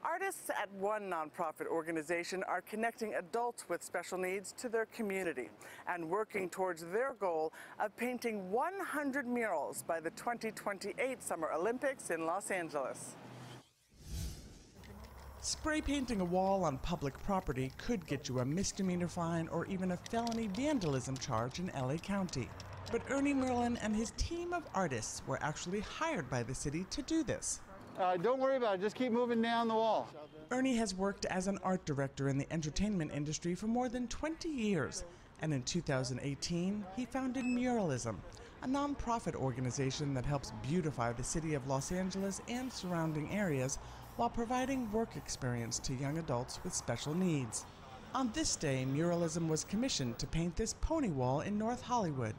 Artists at one nonprofit organization are connecting adults with special needs to their community and working towards their goal of painting 100 murals by the 2028 Summer Olympics in Los Angeles. Spray painting a wall on public property could get you a misdemeanor fine or even a felony vandalism charge in LA County. But Ernie Merlin and his team of artists were actually hired by the city to do this. Don't worry about it, just keep moving down the wall. Ernie has worked as an art director in the entertainment industry for more than 20 years. And in 2018, he founded Muralism, a nonprofit organization that helps beautify the city of Los Angeles and surrounding areas while providing work experience to young adults with special needs. On this day, Muralism was commissioned to paint this pony wall in North Hollywood.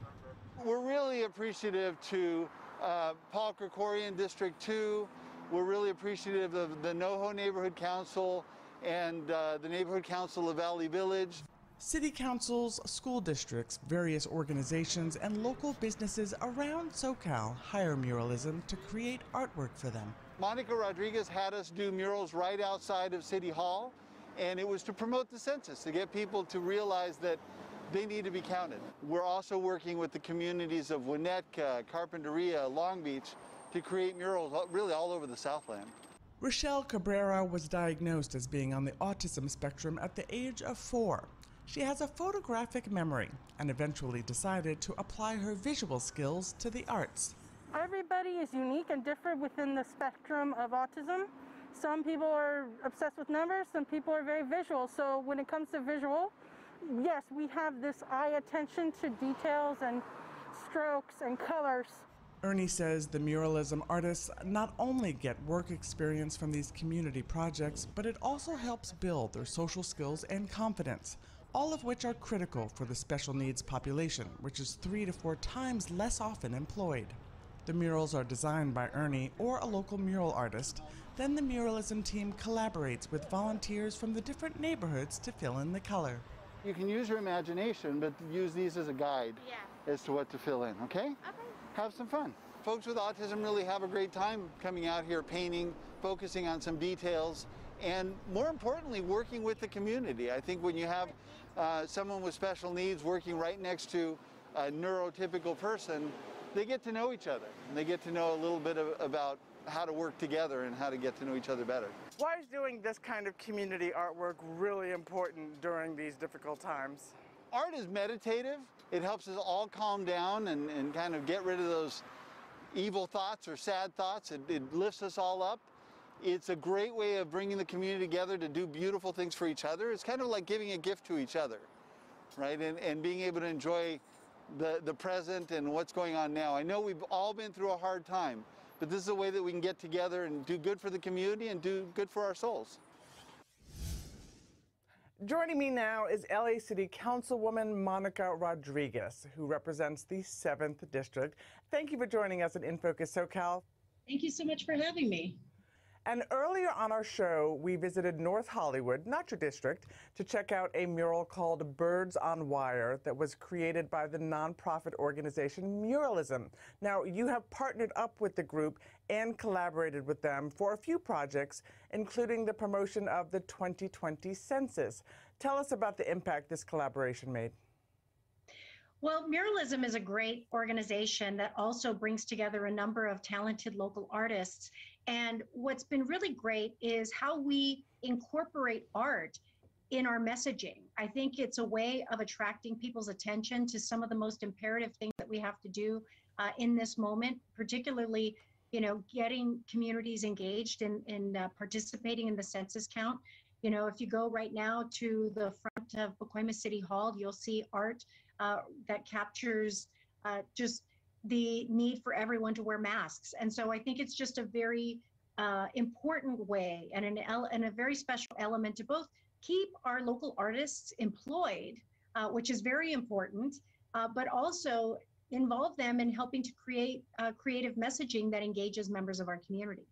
We're really appreciative to Paul Krikorian District 2. We're really appreciative of the NoHo Neighborhood Council and the Neighborhood Council of Valley Village. City councils, school districts, various organizations, and local businesses around SoCal hire Muralism to create artwork for them. Monica Rodriguez had us do murals right outside of City Hall, and it was to promote the census, to get people to realize that they need to be counted. We're also working with the communities of Winnetka, Carpinteria, Long Beach to create murals really all over the Southland. Rochelle Cabrera was diagnosed as being on the autism spectrum at the age of 4. She has a photographic memory and eventually decided to apply her visual skills to the arts. Everybody is unique and different within the spectrum of autism. Some people are obsessed with numbers, some people are very visual. So when it comes to visual, yes, we have this eye attention to details and strokes and colors. Ernie says the Muralism artists not only get work experience from these community projects, but it also helps build their social skills and confidence, all of which are critical for the special needs population, which is 3 to 4 times less often employed. The murals are designed by Ernie or a local mural artist. Then the Muralism team collaborates with volunteers from the different neighborhoods to fill in the color. You can use your imagination, but use these as a guide as to what to fill in, okay? Okay. Have some fun. Folks with autism really have a great time coming out here painting, focusing on some details, and more importantly, working with the community. I think when you have someone with special needs working right next to a neurotypical person, they get to know each other, and they get to know a little bit about how to work together and how to get to know each other better. Why is doing this kind of community artwork really important during these difficult times? Art is meditative. It helps us all calm down and kind of get rid of those evil thoughts or sad thoughts. It lifts us all up. It's a great way of bringing the community together to do beautiful things for each other. It's kind of like giving a gift to each other, right? And being able to enjoy the present and what's going on now. I know we've all been through a hard time, but this is a way that we can get together and do good for the community and do good for our souls. Joining me now is LA City Councilwoman Monica Rodriguez, who represents the 7th District. Thank you for joining us at In Focus SoCal. Thank you so much for having me. And earlier on our show, we visited North Hollywood, not your district, to check out a mural called Birds on Wire that was created by the nonprofit organization Muralism. Now, you have partnered up with the group and collaborated with them for a few projects, including the promotion of the 2020 census. Tell us about the impact this collaboration made. Well, Muralism is a great organization that also brings together a number of talented local artists. And what's been really great is how we incorporate art in our messaging. I think it's a way of attracting people's attention to some of the most imperative things that we have to do in this moment, particularly, getting communities engaged in participating in the census count. If you go right now to the front of Pacoima City Hall, you'll see art that captures just the need for everyone to wear masks. And so I think it's just a very important way and a very special element to both keep our local artists employed, which is very important, but also involve them in helping to create creative messaging that engages members of our community.